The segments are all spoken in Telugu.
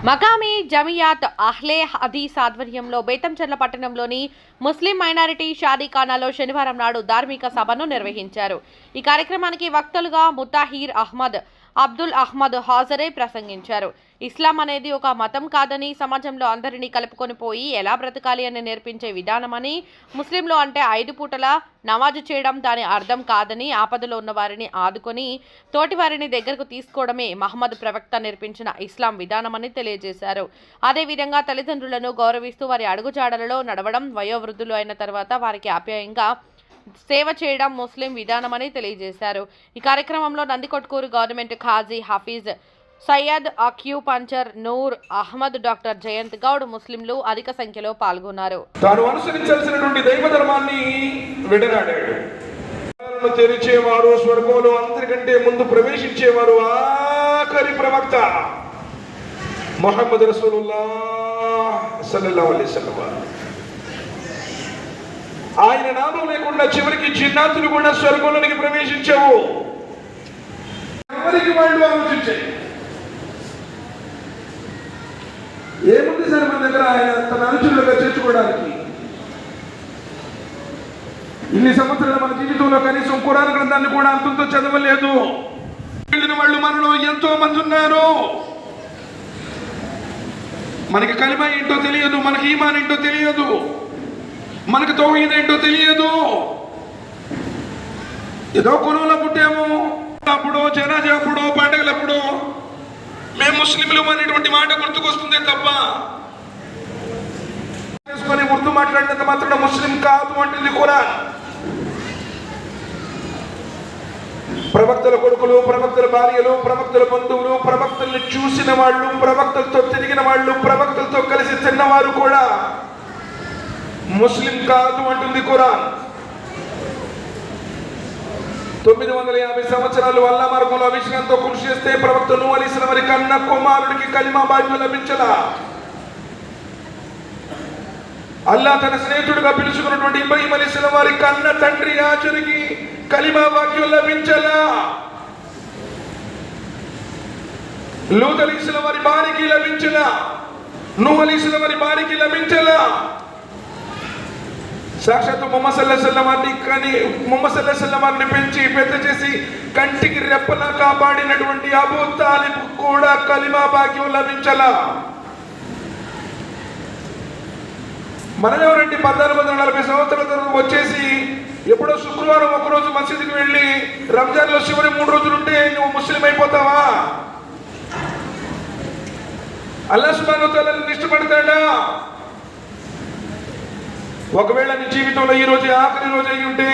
మకామి జమియాత్ అహ్లే హదీస్ ఆధ్వర్యంలో బేతంచెర్ల పట్టణంలోని ముస్లిం మైనారిటీ షాదీఖానాలో శనివారం నాడు ధార్మిక సభను నిర్వహించారు. ఈ కార్యక్రమానికి వక్తలుగా ముతాహిర్ అహ్మద్, అబ్దుల్ అహ్మద్ హాజరై ప్రసంగించారు. ఇస్లాం అనేది ఒక మతం కాదని, సమాజంలో అందరినీ కలుపుకొని పోయి ఎలా బ్రతకాలి అని నేర్పించే విధానమని, ముస్లింలు అంటే 5 పూటల నమాజు చేయడం దాని అర్థం కాదని, ఆపదలో ఉన్న వారిని ఆదుకొని తోటి వారిని దగ్గరకు తీసుకోవడమే మహమ్మద్ ప్రవక్త నేర్పించిన ఇస్లాం విధానమని తెలియజేశారు. అదేవిధంగా తల్లిదండ్రులను గౌరవిస్తూ వారి అడుగుజాడలలో నడవడం, వయోవృద్ధులు అయిన తర్వాత వారికి ఆప్యాయంగా సేవ చేయడం ముస్లిం విధానమని తెలియజేశారు. ఈ కార్యక్రమంలో నందికొట్కూరు గవర్నమెంట్ ఖాజీ హఫీజ్ సయ్యద్ అక్యూపంచర్ నూర్ అహ్మద్, డాక్టర్ జయంత్ గౌడ్ ముస్లింలు అధిక సంఖ్యలో పాల్గొన్నారు. తాను అనుసరించాల్సినటువంటి దైవ ధర్మాన్ని విడనాడాడు. తెరిచేవారు, స్వర్గంలో అందరికంటే ముందు ప్రవేశించేవారు ఆఖరి ప్రవక్త ముహమ్మద్ రసూలుల్లాహ్ సల్లల్లాహు అలైహి వసల్లం. ఆయన నామం లేకుండా చివరికి జిన్నాతులు కూడా స్వర్గంలోనికి ప్రవేశించావు. ఎవరికి వాళ్ళు ఆలోచించాయి. ఏముంది సార్ మన దగ్గర ఆయన తన అనుచరులుగా చేర్చుకోవడానికి? ఇన్ని సంవత్సరాలు మన జీవితంలో కనీసం ఖురాన్ గ్రంథాన్ని కూడా అంతంతో చదవలేదు. వెళ్ళిన వాళ్ళు మనలో ఎంతో మంది ఉన్నారు. మనకి కలిమా ఏంటో తెలియదు, మనకి ఈమాన్ ఏంటో తెలియదు, మనకు తౌహీద్ ఏంటో తెలియదు. ఏదో కులంలో పుట్టాము, అప్పుడు జనాజా అప్పుడు పండుగలప్పుడు మేము ముస్లింలు అనేటువంటి మాట గుర్తుకొస్తుందే తప్ప చేసుకొని ఉర్దూ మాట్లాడినంత మాత్రం ముస్లిం కాదు అంటుంది ఖురాన్. ప్రవక్తల కొడుకులు, ప్రవక్తల భార్యలు, ప్రవక్తల బంధువులు, ప్రవక్తల్ని చూసిన వాళ్ళు, ప్రవక్తలతో తిరిగిన వాళ్ళు, ప్రవక్తలతో కలిసి తిన్నవారు కూడా ముస్లిం కాదు అంటుంది ఖురాన్. 950 సంవత్సరాలు అల్లా మార్గంలో అవిశ్రాంతితో కృషి చేస్తే ప్రవక్త నూహ్ అలైహిస్సలాం వారి కన్న కుమారుడికి కలిమా భాగ్యం లభించలా. అల్లా తన స్నేహితుడిగా పిలుచుకున్నటువంటి ఇబ్రాహీం అలైహిస్సలాం వారి కన్న తండ్రి ఆచరికి కలిమా భాగ్యం లభించలా. లూత్ అలైహిస్సలాం వారి భార్యకి లభించలా. నూహ్ అలైహిస్సలాం వారి భార్యకి లభించలా. సాక్షాత్తు ముహమ్మద్ సల్లల్లాహు అలైహి వసల్లం వారిని పెంచి పెద్ద చేసి కంటికి రెప్పలా కాపాడినటువంటి అబూ తాలిబ్ కూడా కలిమా భాగ్యం లభించలా. మనం ఎవరంటే 1440 సంవత్సరాల తర్వాత వచ్చేసి ఎప్పుడో శుక్రవారం ఒకరోజు మసీదుకి వెళ్ళి రంజాన్లో చివరి 3 రోజులు ఉంటే నువ్వు ముస్లిం అయిపోతావా? అల్లాహ్ సుబ్హానహు వ తఆలాని ఇష్టపడతాడా? ఒకవేళ నీ జీవితంలో ఈ రోజు ఆఖరి రోజు అయి ఉంటే,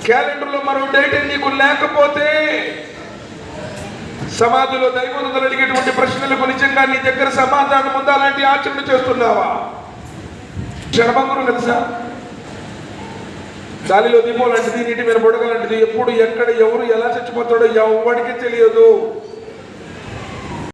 క్యాలెండర్లో మరో డేట్ నీకు లేకపోతే, సమాధిలో దైవదూతలు అడిగేటువంటి ప్రశ్నలకు నిజంగా నీ దగ్గర సమాధానం ఉందా? అలాంటి ఆచరణ చేస్తున్నావా? క్షణభంగురం తెలుసా? గాలిలో దీపం లాంటిది, నీటి మీద బుడగ లాంటిది. ఎప్పుడు ఎక్కడ ఎవరు ఎలా చచ్చిపోతాడో ఎవరికి తెలియదు.